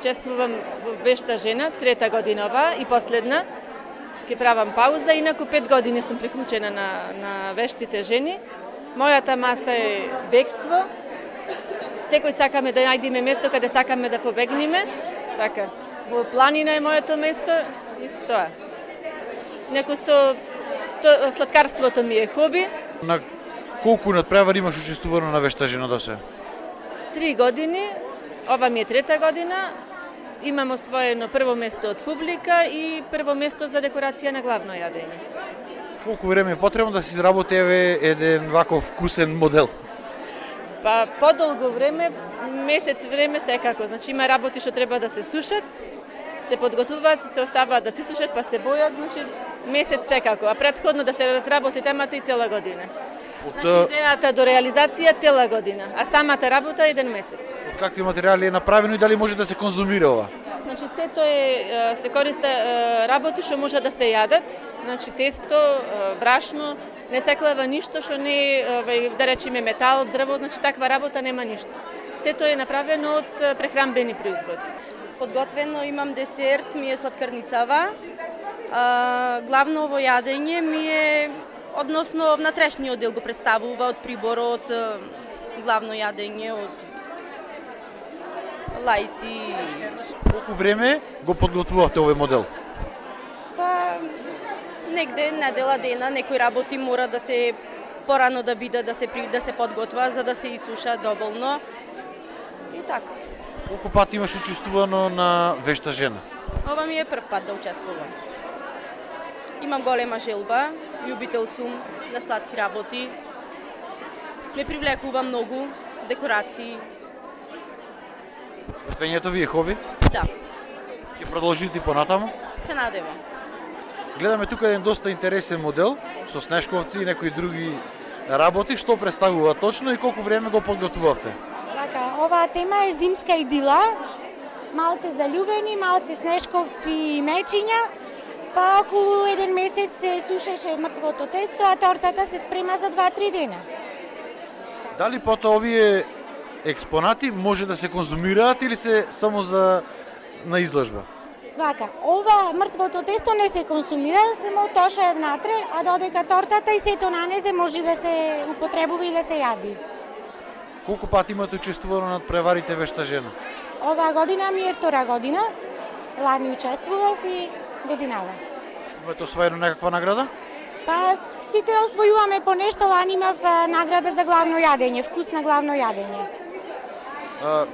учествувам во Вешта жена, трета година ова и последна. Ке правам пауза, инаку 5 години сум приклучена на вештите жени. Мојата маса е бегство. Секој сакаме да најдеме место каде сакаме да побегнеме. Така, во планина е моето место и тоа. Неко сладкарството ми е хоби. На колку надпревари имаш учествувано на Вешта жена до се? 3 години, ова ми е трета година. Имам освоено прво место од публика и прво место за декорација на главно јадење. Колку време е потребно да се изработи еден ваков вкусен модел? Па подолго време, месец време секако. Значи има работи што треба да се сушат, се подготвуваат, се оставаат да се сушат, па се бојат, значи месец секако, а претходно да се разработи темата и цела година. Значи идејата до реализација цела година, а самата работа еден месец. Од какви материјали е направено и дали може да се конзумира ова? Значи сето се користи работи што може да се јадат, значи тесто, брашно, не се клева ништо што не е, да речеме метал, дрво, значи таква работа нема ништо. Сето е направено од прехранбени производи. Подготвено имам десерт, ми е сладкарницава. Главно ово јадење ми е односно внатрешниот дел го представува од приборот, главно јадење од лајци. Колку време го подготвувавте овој модел? Па негде недела дена, некои работи мора да се порано да бидат, да се подготва за да се исуша доволно. И така. Колку пати имаш учествувано на Вешта жена? Ова ми е прв пат да учествувам. Имам голема желба, љубител сум на сладки работи. Ме привлекува многу декорации. Готвењето ви е хоби? Да. Ќе продолжите понатаму? Се надевам. Гледаме тука еден доста интересен модел со снешковци и некои други работи. Што представува точно и колку време го подготвувавте? Така, оваа тема е зимска идила. Малце заљубени, малце снешковци и мечиња. Па околу еден месец се сушеше мртвото тесто, а тортата се спрема за 2-3 дена. Дали потоа овие експонати може да се конзумираат или се само на изложба? Вака, ова мртвото тесто не се консумира, само тоша е внатре, а додека тортата и сето на не се може да се употребува и да се јади. Колку пати имате учествувано над преварите Вешта жена? Оваа година ми е втора година. Лани учествував и годинава. Имате освоено некаква награда? Па сите освојуваме по нешто, лани имав награда за главно јадење, вкус на главно јадење.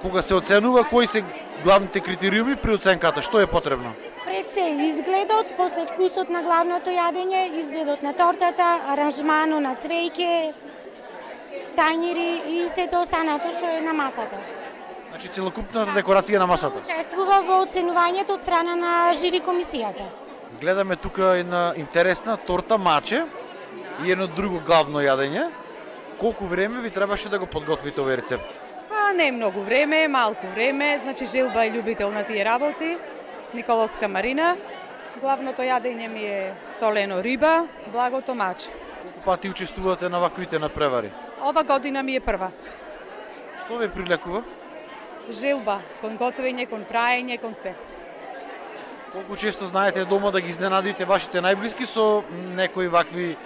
Кога се оценува, кои се главните критериуми при оценката? Што е потребно? Пред се изгледот, после вкусот на главното јадење, изгледот на тортата, аранжмано на цвеќе, тајнери и сето останато што е на масата. Значи целокупната декорација на масата? Учествува во оценувањето од страна на жири комисијата. Гледаме тука една интересна торта маче и едно друго главно јадење. Колку време ви требаше да го подготвите овој рецепт? Па не многу време, малку време, значи желба и љубител на тие работи. Николовска Марина. Главното јадење ми е солено риба, благото маче. Колку пати учествувате на ваквите надпревари? Ова година ми е прва. Што ве привлекува? Желба, кон готвење, кон праење, кон се. Колку често знаете дома да ги изненадите вашите најблиски со некои вакви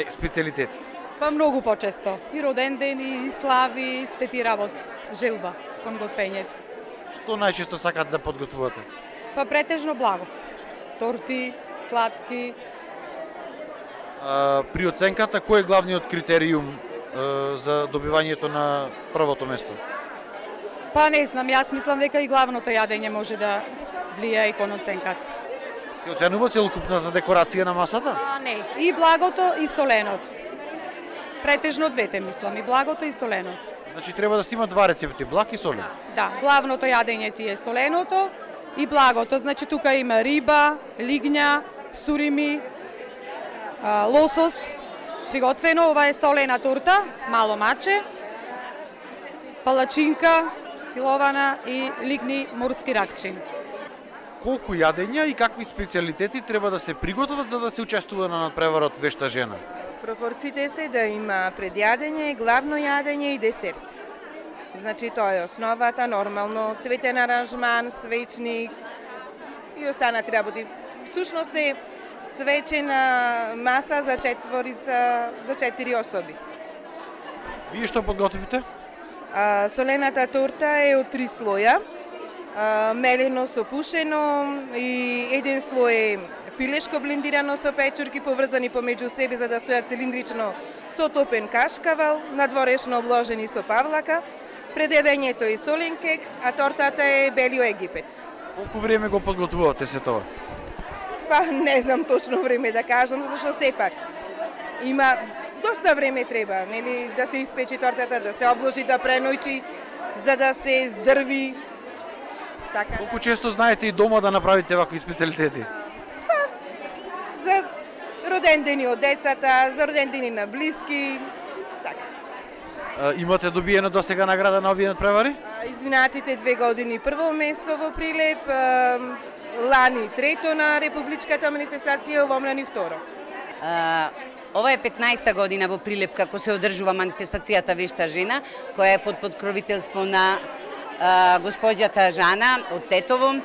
специјалитети? Па многу почесто. И роден ден, и слави, сте ти работи. Желба кон готвењето. Што најчесто сакате да подготвувате? Па претежно благо. Торти, сладки. При оценката, кој е главниот критериум за добивањето на првото место? Па не знам, јас мислам дека и главното јадење може да влија и кон оценката. Се оценува целокупната декорација на масата? Не, и благото и соленото. Претежно двете мислам, и благото и соленото. Значи треба да се има два рецепти, благ и солен? Да, главното јадење ти е соленото и благото. Значи тука има риба, лигња, сурими, лосос, приготвено. Ова е солена торта, мало маче, палачинка, филована и лигни морски ракчи. Колку јадења и какви специјалитети треба да се приготват за да се учествува на надпреварот Вешта жена? Пропорциите се да има предјадење, главно јадење и десерт. Значи тоа е основата, нормално, цветен аранжман, свечник и останати работи. Всушност е свечена маса за четворица, за 4 особи. Вие што подготвите? Солената торта е од 3 слоја. Мелено со пушено и еден слој е пилешко блендирано со печурки поврзани помеѓу себе за да стојат цилиндрично со топен кашкавал, надворешно обложени со павлака. Пред едењето е солен кекс, а тортата е Белио Египет. Колку време го подготвувате се тоа? Па не знам точно време да кажам, затоа што сепак има доста време треба, нели, да се испече тортата, да се обложи, да пренојчи, за да се здрви. Така. Колку често знаете и дома да направите вакви специјалитети? За родендени од децата, за родендени на блиски, така. Имате добиено до сега награда на овие надпревари? Изминатите 2 години прво место во Прилеп, лани трето на републичката манифестација, Ломляни второ. Ова е 15-та година во Прилеп како се одржува манифестацијата Вешта жена, која е под покровителство на госпоѓата Жана од Тетово.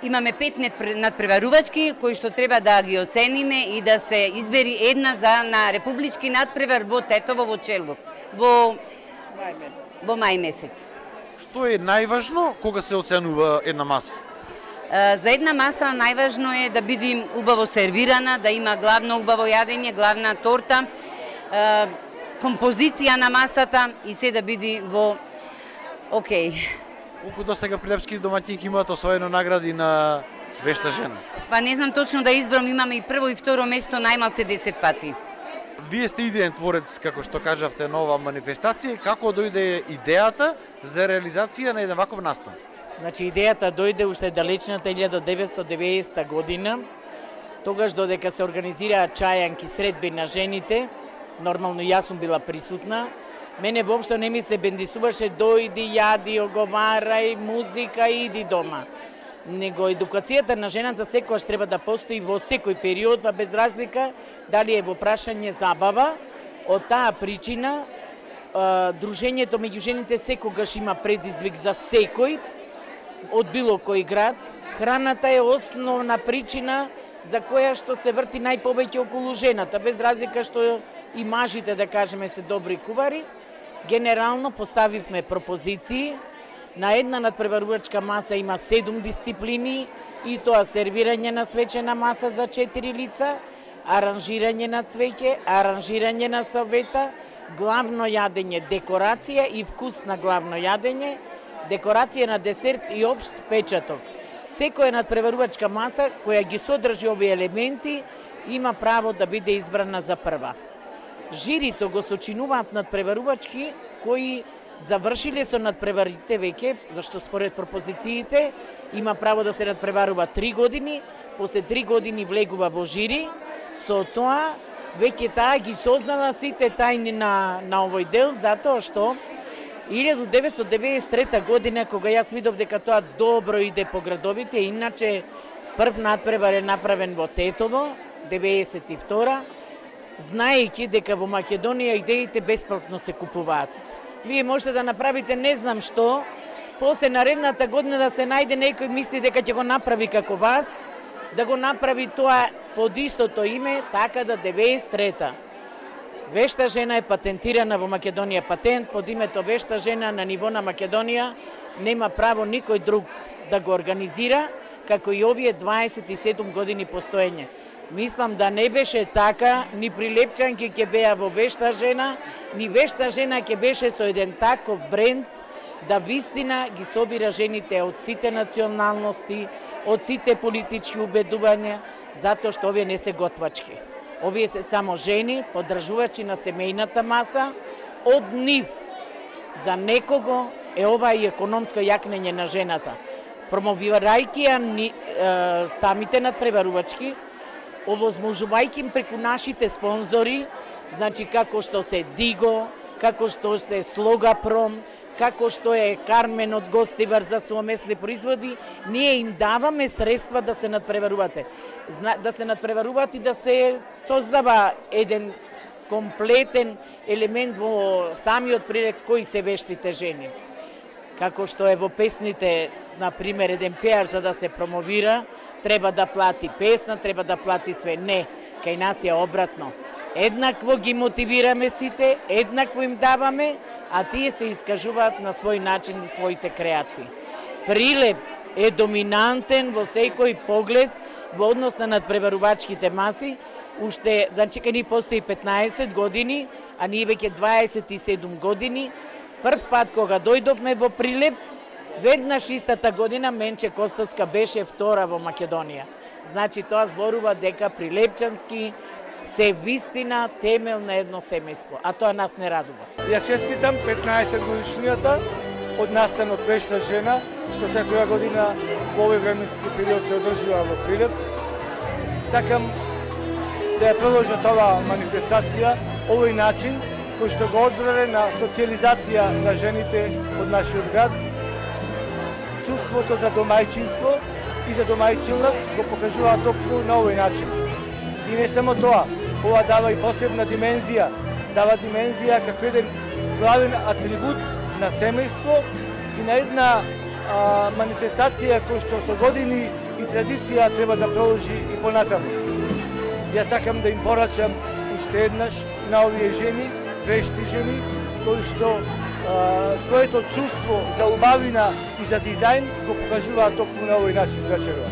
Имаме 5 надпреварувачки кои што треба да ги оцениме и да се избери една за на републички надпревар во Тетово во Челдов во мај месец. Што е најважно кога се оценува една маса? За една маса најважно е да биде убаво сервирана, да има главно убаво јадење, главна торта, композиција на масата и се да биде во окей. Колку до сега прилепски домаќинки имаат освоено награди на Вешта жена? Па не знам точно да избрам, имаме и прво и второ место најмалце 10 пати. Вие сте идеен творец, како што кажавте, на ова манифестација. Како дојде идејата за реализација на еден ваков настан? Значи, идејата дојде уште далечната 1990 година, тогаш додека се организираат чајанки средби на жените, нормално јас сум била присутна, мене воопшто не ми се бендисуваше дојди, јади, оговарај, музика и иди дома. Него едукацијата на жената секогаш треба да постои во секој период, па без разлика дали е во прашање забава. Од таа причина, дружењето меѓу жените секогаш има предизвик за секој, од било кој град. Храната е основна причина за која што се врти најповеќе околу жената, без разлика што и мажите, да кажеме, се добри кувари. Генерално поставивме пропозиции. На една надпреварувачка маса има 7 дисциплини, и тоа сервирање на свечена маса за 4 лица, аранжирање на цвеќе, аранжирање на салвета, главно јадење, декорација и вкус на главно јадење, декорација на десерт и општ печаток. Секоја надпреварувачка маса која ги содржи овие елементи има право да биде избрана за прва. Жирито го сочинуваат надпреварувачки кои завршиле со надпреварите веќе, зашто според пропозициите има право да се надпреварува 3 години, после 3 години влегува во жири, со тоа веќе таа ги сознала сите тајни на овој дел, затоа што 1993 година, кога јас видов дека тоа добро иде по градовите, иначе прв надпревар е направен во Тетово, 92, знаејќи дека во Македонија идеите бесплатно се купуваат. Вие можете да направите не знам што, после наредната година да се најде некој мисли дека ќе го направи како вас, да го направи тоа под истото име, така да 93-та. Вешта жена е патентирана во Македонија патент под името Вешта жена на ниво на Македонија, нема право никој друг да го организира, како и овие 27 години постоење. Мислам да не беше така, ни прилепчанки ќе беа во Вешта жена, ни Вешта жена ќе беше со еден таков бренд, да вистина ги собира жените од сите националности, од сите политички убедувања, затоа што овие не се готвачки. Овие се само жени, поддржувачи на семејната маса. Од нив за некого е ова и економско јакнење на жената. Промовирајќи ја самите надпреварувачки, овозможувајќи преку нашите спонзори, значи како што се Диго, како што се Слога-Пром, како што е Кармен од Гостивар за совместни производи, ние им даваме средства да се надпреварувате. Да се надпреваруваат и да се создава еден комплетен елемент во самиот прилеп кои се вештите жени. Како што е во песните, например, еден пеар за да се промовира, треба да плати песна, треба да плати све. Не, кај нас е обратно. Еднакво ги мотивираме сите, еднакво им даваме, а тие се искажуваат на свој начин во своите креации. Прилеп е доминантен во секој поглед во однос на надпреварувачките маси, уште, значи кај ни постои 15 години, а ние веќе 27 години. Прв пат кога дојдовме во Прилеп, веднаш истата година Менче Костоцка беше втора во Македонија. Значи тоа зборува дека прилепчански се вистина темел на едно семејство, а тоа нас не радува. Ја честитам 15 годишнината од настанот Вешта жена, што секоја година во овој временски период се одржува во Прилеп. Сакам да ја продолжам оваа манифестација, овој начин кој што го одбрале на социализација на жените од нашиот град. Чувството за домајчинство и за домајчилнак го покажува токму на овој начин. И не само тоа, ова дава и посебна димензија, како еден главен атрибут на семејство и на една манифестација која што со години и традиција треба да продолжи и понатаму. Јас сакам да им порачам уште еднаш на овие жени, вешти жени, кои што своето чувство за убавина и за дизајн го покажуваат токму на овој начин вечерва.